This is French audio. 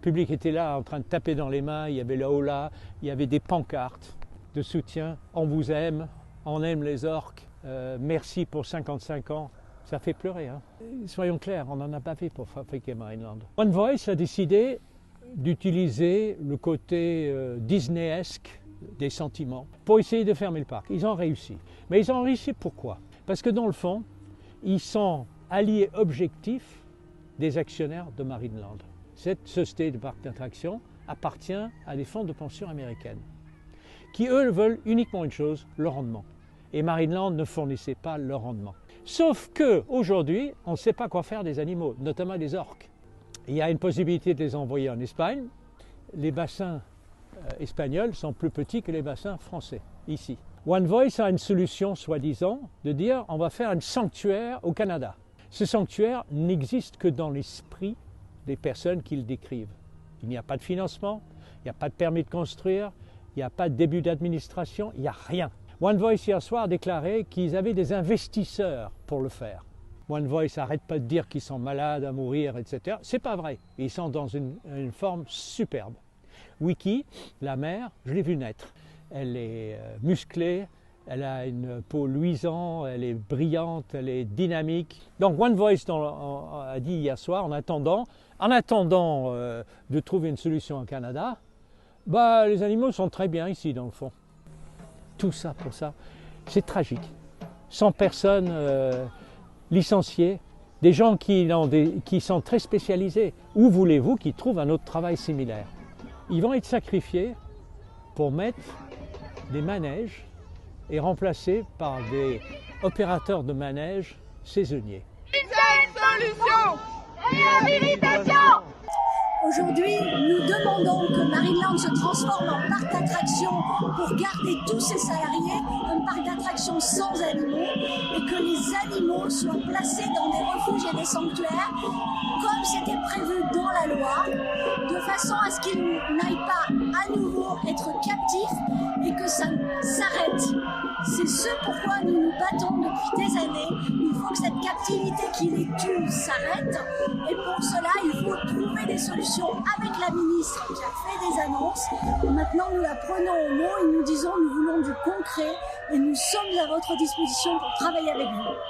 public était là en train de taper dans les mains, il y avait le holà, il y avait des pancartes de soutien. On vous aime, on aime les orques, merci pour 55 ans. Ça fait pleurer. Hein. Soyons clairs, on n'en a pas fait pour fabriquer Marineland. One Voice a décidé d'utiliser le côté Disneyesque des sentiments pour essayer de fermer le parc. Ils ont réussi. Mais ils ont réussi pourquoi? Parce que dans le fond, ils sont alliés objectifs des actionnaires de Marineland. Cette société de parc d'attractions appartient à des fonds de pension américaines qui, eux, veulent uniquement une chose, le rendement. Et Marineland ne fournissait pas le rendement. Sauf qu'aujourd'hui, on ne sait pas quoi faire des animaux, notamment des orques. Il y a une possibilité de les envoyer en Espagne. Les bassins espagnols sont plus petits que les bassins français, ici. One Voice a une solution, soi-disant, de dire on va faire un sanctuaire au Canada. Ce sanctuaire n'existe que dans l'esprit des personnes qui le décrivent. Il n'y a pas de financement, il n'y a pas de permis de construire, il n'y a pas de début d'administration, il n'y a rien. One Voice hier soir a déclaré qu'ils avaient des investisseurs pour le faire. One Voice n'arrête pas de dire qu'ils sont malades à mourir, etc. C'est pas vrai. Ils sont dans une forme superbe. Wiki, la mère, je l'ai vue naître. Elle est musclée, elle a une peau luisante, elle est brillante, elle est dynamique. Donc One Voice a dit hier soir, en attendant de trouver une solution au Canada, les animaux sont très bien ici dans le fond. Tout ça pour ça, c'est tragique. 100 personnes licenciées, des gens qui sont très spécialisés. Où voulez-vous qu'ils trouvent un autre travail similaire? Ils vont être sacrifiés pour mettre des manèges et remplacés par des opérateurs de manèges saisonniers. Une seule solution, réhabilitation. Aujourd'hui, nous demandons que Marineland se transforme en parc d'attractions pour garder tous ses salariés, un parc d'attractions sans animaux, et que les animaux soient placés dans des refuges et des sanctuaires, comme c'était prévu dans la loi, de façon à ce qu'ils n'aillent pas à nouveau être captifs et que ça s'arrête. C'est ce pourquoi nous nous battons depuis des années. Il faut que cette captivité qui les tue s'arrête, et pour cela, il faut trouver des solutions avec la ministre qui a fait des annonces. Maintenant, nous la prenons au mot et nous disons nous voulons du concret et nous sommes à votre disposition pour travailler avec vous.